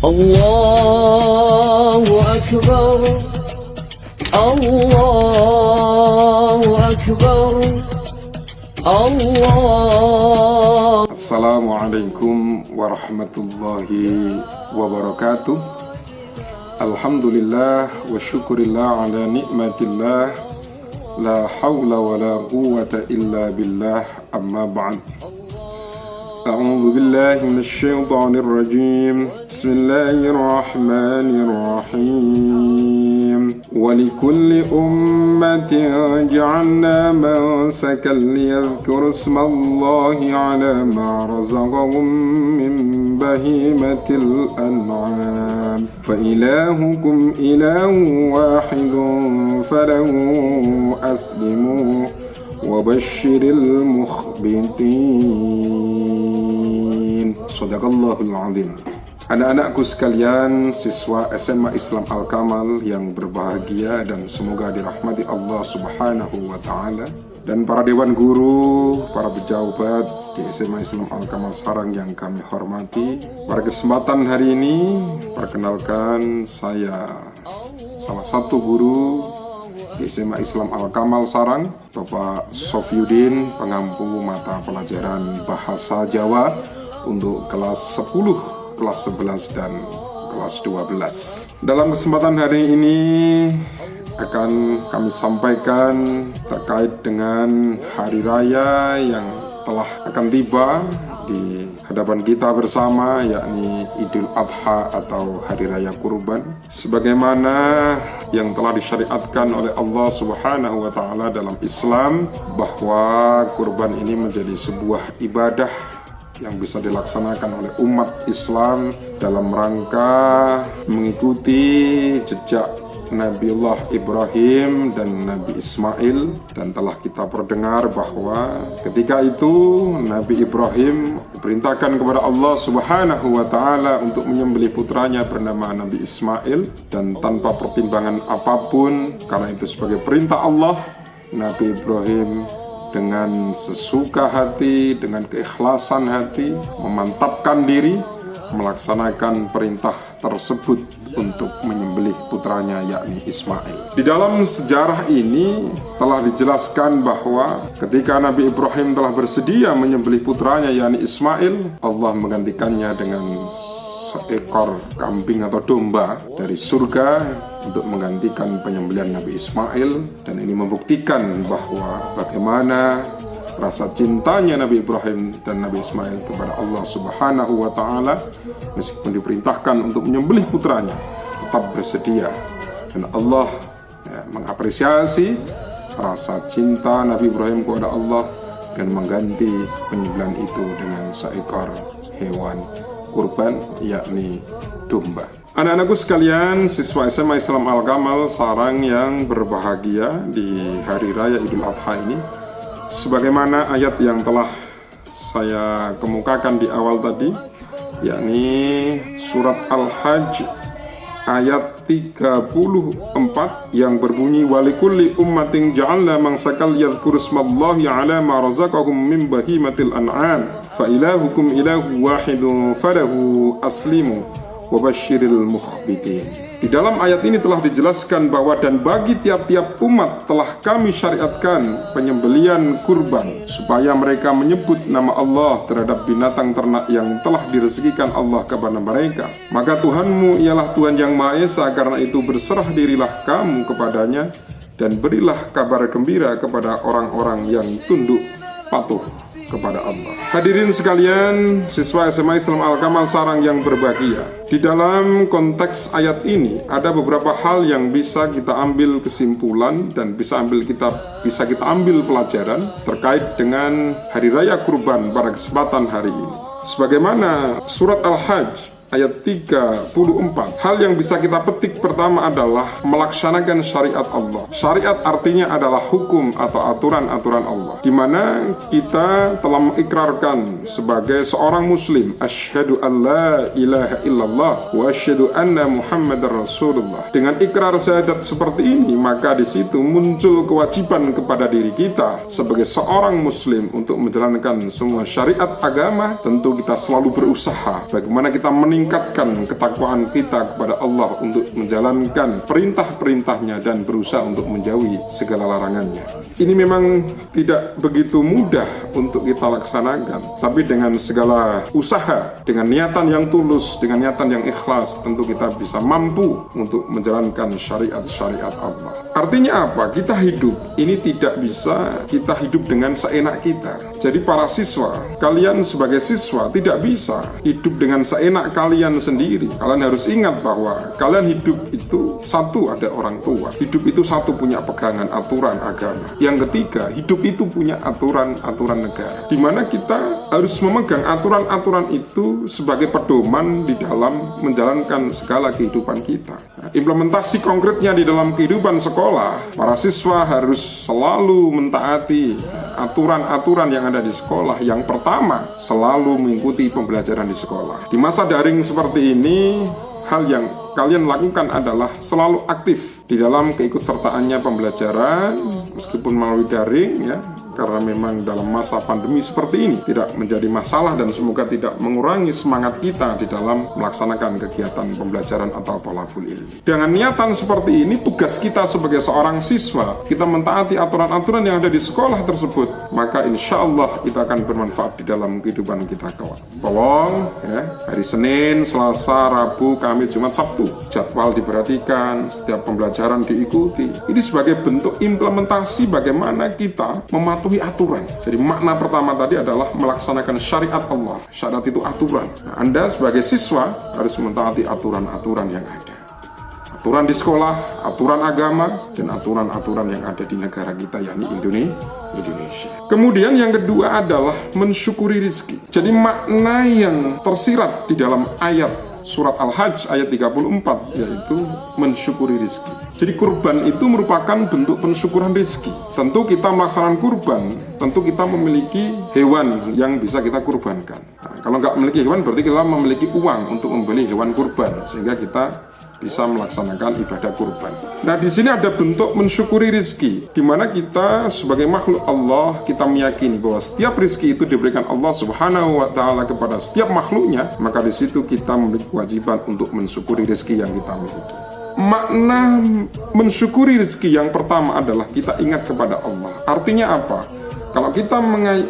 الله أكبر الله أكبر الله. Assalamualaikum warahmatullahi wabarakatuh. Alhamdulillah wa syukurillah ala nikmatillah. La hawla wa la quwwata illa billah. Amma ba'd. A'udzu billahi minasy syaithanir rajim. Bismillahir rahmanir rahim. Wa likulli ummatin ja'alna mansakan liyadhkuru ismallahi 'ala ma razaqahum min bahimatil an'am. Fa ilahukum ilahun wahidun falahu aslimu wa basyiril mukhbitin. Shadaqallahul azim. Anak-anakku sekalian, siswa SMA Islam Al-Kamal yang berbahagia dan semoga dirahmati Allah Subhanahu wa Ta'ala, dan para dewan guru, para pejabat di SMA Islam Al-Kamal Sarang yang kami hormati. Pada kesempatan hari ini, perkenalkan saya salah satu guru di SMA Islam Al-Kamal Sarang, Bapak Sofyudin, pengampu mata pelajaran Bahasa Jawa untuk kelas 10, kelas 11, dan kelas 12. Dalam kesempatan hari ini akan kami sampaikan terkait dengan hari raya yang telah akan tiba di hadapan kita bersama, yakni Idul Adha atau Hari Raya Kurban, sebagaimana yang telah disyariatkan oleh Allah Subhanahu wa Ta'ala dalam Islam, bahwa kurban ini menjadi sebuah ibadah yang bisa dilaksanakan oleh umat Islam dalam rangka mengikuti jejak Nabiullah Ibrahim dan Nabi Ismail. Dan telah kita perdengar bahwa ketika itu Nabi Ibrahim diperintahkan kepada Allah Subhanahu wa Ta'ala untuk menyembelih putranya bernama Nabi Ismail, dan tanpa pertimbangan apapun, karena itu sebagai perintah Allah, Nabi Ibrahim dengan sesuka hati, dengan keikhlasan hati, memantapkan diri melaksanakan perintah tersebut untuk menyembelih putranya, yakni Ismail. Di dalam sejarah ini telah dijelaskan bahwa ketika Nabi Ibrahim telah bersedia menyembelih putranya, yakni Ismail, Allah menggantikannya dengan seekor kambing atau domba dari surga untuk menggantikan penyembelihan Nabi Ismail. Dan ini membuktikan bahwa bagaimana rasa cintanya Nabi Ibrahim dan Nabi Ismail kepada Allah Subhanahu wa Ta'ala. Meskipun diperintahkan untuk menyembelih putranya, tetap bersedia. Dan Allah mengapresiasi rasa cinta Nabi Ibrahim kepada Allah dan mengganti penyembelihan itu dengan seekor hewan kurban, yakni domba. Anak-anakku sekalian, siswa SMA Islam Al-Kamal Sarang yang berbahagia di Hari Raya Idul Adha ini, sebagaimana ayat yang telah saya kemukakan di awal tadi, yakni surat Al-Hajj ayat 34 yang berbunyi, walikulli ummatin ja'alna mansakal yadhkuru ismallahi 'ala ma razaqahum min bahimatil an'am fa ilahukum ilahu wahidun falahu aslimu wa basyiril mukhbitin. Di dalam ayat ini telah dijelaskan bahwa dan bagi tiap-tiap umat telah kami syariatkan penyembelian kurban, supaya mereka menyebut nama Allah terhadap binatang ternak yang telah direzekikan Allah kepada mereka. Maka Tuhanmu ialah Tuhan yang Maha Esa, karena itu berserah dirilah kamu kepadanya dan berilah kabar gembira kepada orang-orang yang tunduk patuh kepada Allah. Hadirin sekalian, siswa SMA Islam Al-Kamal Sarang yang berbahagia, di dalam konteks ayat ini ada beberapa hal yang bisa kita ambil kesimpulan dan bisa kita ambil pelajaran terkait dengan Hari Raya Kurban pada kesempatan hari ini. Sebagaimana surat Al-Hajj ayat 34, hal yang bisa kita petik pertama adalah melaksanakan syariat Allah. Syariat artinya adalah hukum atau aturan-aturan Allah, di mana kita telah mengikrarkan sebagai seorang muslim, asyhadu an la ilaha illallah wa asyhadu anna muhammadar rasulullah. Dengan ikrar syahadat seperti ini, maka di situ muncul kewajiban kepada diri kita sebagai seorang muslim untuk menjalankan semua syariat agama. Tentu kita selalu berusaha bagaimana kita meningkatkan ketakwaan kita kepada Allah untuk menjalankan perintah-perintahnya dan berusaha untuk menjauhi segala larangannya. Ini memang tidak begitu mudah untuk kita laksanakan, tapi dengan segala usaha, dengan niatan yang tulus, dengan niatan yang ikhlas, tentu kita bisa mampu untuk menjalankan syariat-syariat Allah. Artinya apa? Kita hidup ini tidak bisa kita hidup dengan seenak kita. Jadi para siswa, kalian sebagai siswa tidak bisa hidup dengan seenak kalian sendiri. Kalian harus ingat bahwa kalian hidup itu satu, ada orang tua. Hidup itu satu, punya pegangan aturan agama. Yang ketiga, hidup itu punya aturan-aturan negara, di mana kita harus memegang aturan-aturan itu sebagai pedoman di dalam menjalankan segala kehidupan kita. Nah, implementasi konkretnya di dalam kehidupan sekolah, para siswa harus selalu mentaati aturan-aturan yang ada di sekolah. Yang pertama, selalu mengikuti pembelajaran di sekolah. Di masa daring seperti ini, hal yang kalian lakukan adalah selalu aktif di dalam keikutsertaannya pembelajaran, meskipun melalui daring ya, karena memang dalam masa pandemi seperti ini tidak menjadi masalah dan semoga tidak mengurangi semangat kita di dalam melaksanakan kegiatan pembelajaran atau thalabul ilmi. Dengan niatan seperti ini, tugas kita sebagai seorang siswa, kita mentaati aturan-aturan yang ada di sekolah tersebut, maka insya Allah itu akan bermanfaat di dalam kehidupan kita kelak. Tolong ya, hari Senin, Selasa, Rabu, Kamis, Jumat, Sabtu, jadwal diperhatikan, setiap pembelajaran diikuti. Ini sebagai bentuk implementasi bagaimana kita mematuhi aturan. Jadi makna pertama tadi adalah melaksanakan syariat Allah. Syariat itu aturan. Nah, Anda sebagai siswa harus mentaati aturan-aturan yang ada. Aturan di sekolah, aturan agama, dan aturan-aturan yang ada di negara kita, yakni Indonesia. Kemudian yang kedua adalah mensyukuri rizki. Jadi makna yang tersirat di dalam ayat Surat Al-Hajj ayat 34 yaitu mensyukuri rizki. Jadi kurban itu merupakan bentuk pensyukuran rizki. Tentu kita melaksanakan kurban, tentu kita memiliki hewan yang bisa kita kurbankan. Nah, kalau nggak memiliki hewan berarti kita memiliki uang untuk membeli hewan kurban, sehingga kita bisa melaksanakan ibadah kurban. Nah, di sini ada bentuk mensyukuri rizki, di mana kita sebagai makhluk Allah, kita meyakini bahwa setiap rizki itu diberikan Allah Subhanahu wa Ta'ala kepada setiap makhluknya, maka di situ kita memiliki kewajiban untuk mensyukuri rizki yang kita miliki. Makna mensyukuri rizki yang pertama adalah kita ingat kepada Allah. Artinya apa? Kalau kita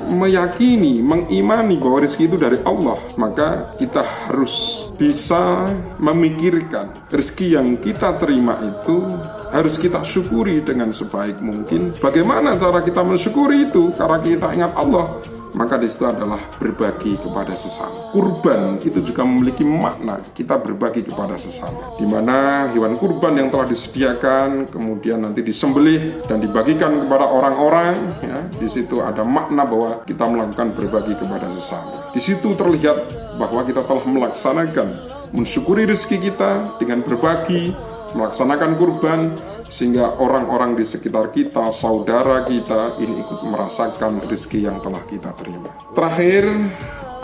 meyakini, mengimani bahwa rezeki itu dari Allah, maka kita harus bisa memikirkan rezeki yang kita terima itu harus kita syukuri dengan sebaik mungkin. Bagaimana cara kita mensyukuri itu? Karena kita ingat Allah, maka di situ adalah berbagi kepada sesama. Kurban itu juga memiliki makna kita berbagi kepada sesama, di mana hewan kurban yang telah disediakan kemudian nanti disembelih dan dibagikan kepada orang-orang ya, di situ ada makna bahwa kita melakukan berbagi kepada sesama. Di situ terlihat bahwa kita telah melaksanakan mensyukuri rezeki kita dengan berbagi, melaksanakan kurban, sehingga orang-orang di sekitar kita, saudara kita, ini ikut merasakan rezeki yang telah kita terima. Terakhir,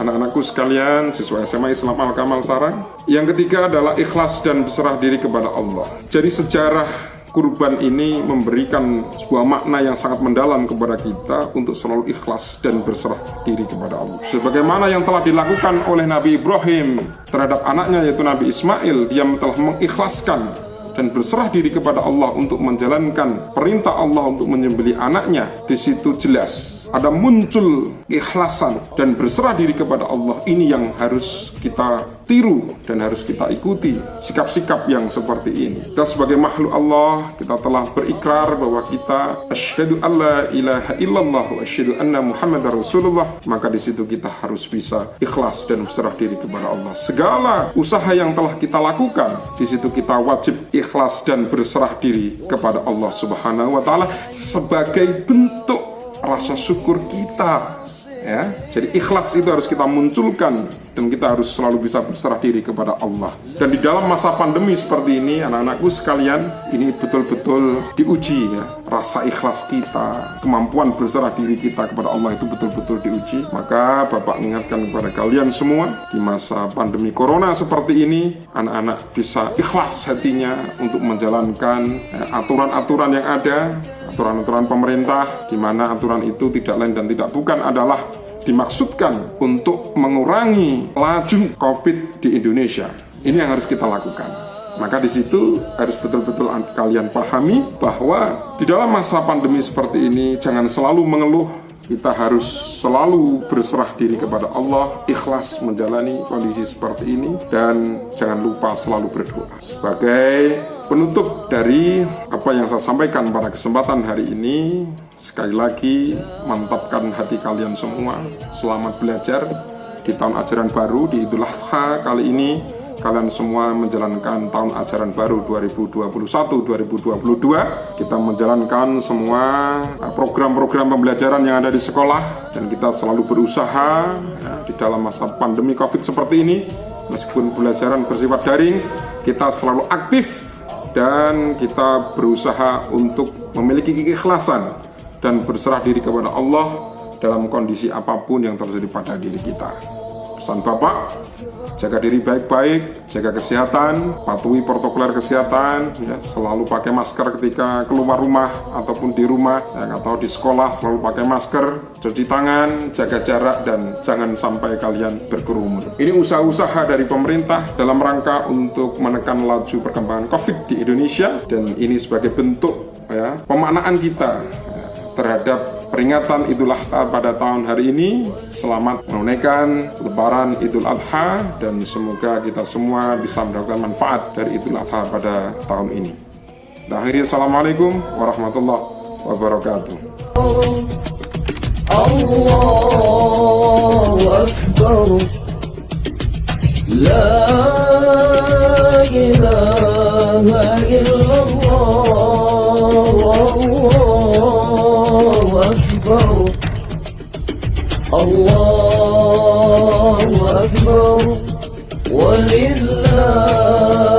anak-anakku sekalian, siswa SMA Islam Al-Kamal Sarang, yang ketiga adalah ikhlas dan berserah diri kepada Allah. Jadi sejarah kurban ini memberikan sebuah makna yang sangat mendalam kepada kita untuk selalu ikhlas dan berserah diri kepada Allah. Sebagaimana yang telah dilakukan oleh Nabi Ibrahim terhadap anaknya yaitu Nabi Ismail, dia telah mengikhlaskan dan berserah diri kepada Allah untuk menjalankan perintah Allah untuk menyembelih anaknya. Di situ jelas ada muncul keikhlasan dan berserah diri kepada Allah. Ini yang harus kita tiru dan harus kita ikuti sikap-sikap yang seperti ini. Kita sebagai makhluk Allah, kita telah berikrar bahwa kita asyhadu alla ilaha illallah wa asyhadu anna Muhammadar Rasulullah. Maka di situ kita harus bisa ikhlas dan berserah diri kepada Allah. Segala usaha yang telah kita lakukan, di situ kita wajib ikhlas dan berserah diri kepada Allah Subhanahu wa Ta'ala sebagai bentuk rasa syukur kita ya. Jadi ikhlas itu harus kita munculkan dan kita harus selalu bisa berserah diri kepada Allah. Dan di dalam masa pandemi seperti ini, anak-anakku sekalian, ini betul-betul diuji ya. Rasa ikhlas kita, kemampuan berserah diri kita kepada Allah itu betul-betul diuji. Maka Bapak mengingatkan kepada kalian semua, di masa pandemi corona seperti ini, anak-anak bisa ikhlas hatinya untuk menjalankan aturan-aturan yang ada, aturan-aturan pemerintah, di mana aturan itu tidak lain dan tidak bukan adalah dimaksudkan untuk mengurangi laju COVID di Indonesia. Ini yang harus kita lakukan. Maka di situ harus betul-betul kalian pahami bahwa di dalam masa pandemi seperti ini jangan selalu mengeluh. Kita harus selalu berserah diri kepada Allah, ikhlas menjalani kondisi seperti ini, dan jangan lupa selalu berdoa. Sebagai penutup dari apa yang saya sampaikan pada kesempatan hari ini, sekali lagi mantapkan hati kalian semua. Selamat belajar di tahun ajaran baru di Idul Adha kali ini. Kalian semua menjalankan tahun ajaran baru 2021-2022. Kita menjalankan semua program-program pembelajaran yang ada di sekolah, dan kita selalu berusaha di dalam masa pandemi COVID seperti ini. Meskipun pembelajaran bersifat daring, kita selalu aktif dan kita berusaha untuk memiliki keikhlasan dan berserah diri kepada Allah dalam kondisi apapun yang terjadi pada diri kita. Pesan Bapak, jaga diri baik-baik, jaga kesehatan, patuhi protokol kesehatan, ya, selalu pakai masker ketika keluar rumah ataupun di rumah, ya, atau di sekolah selalu pakai masker, cuci tangan, jaga jarak, dan jangan sampai kalian berkerumun. Ini usaha-usaha dari pemerintah dalam rangka untuk menekan laju perkembangan COVID di Indonesia, dan ini sebagai bentuk pemaknaan kita terhadap peringatan Idul Adha pada tahun hari ini. Selamat menunaikan Lebaran Idul Adha, dan semoga kita semua bisa mendapatkan manfaat dari Idul Adha pada tahun ini. Akhirnya, Assalamualaikum warahmatullahi wabarakatuh. Allahu Akbar, La ilaha illallah, Allahu Akbar, Walillah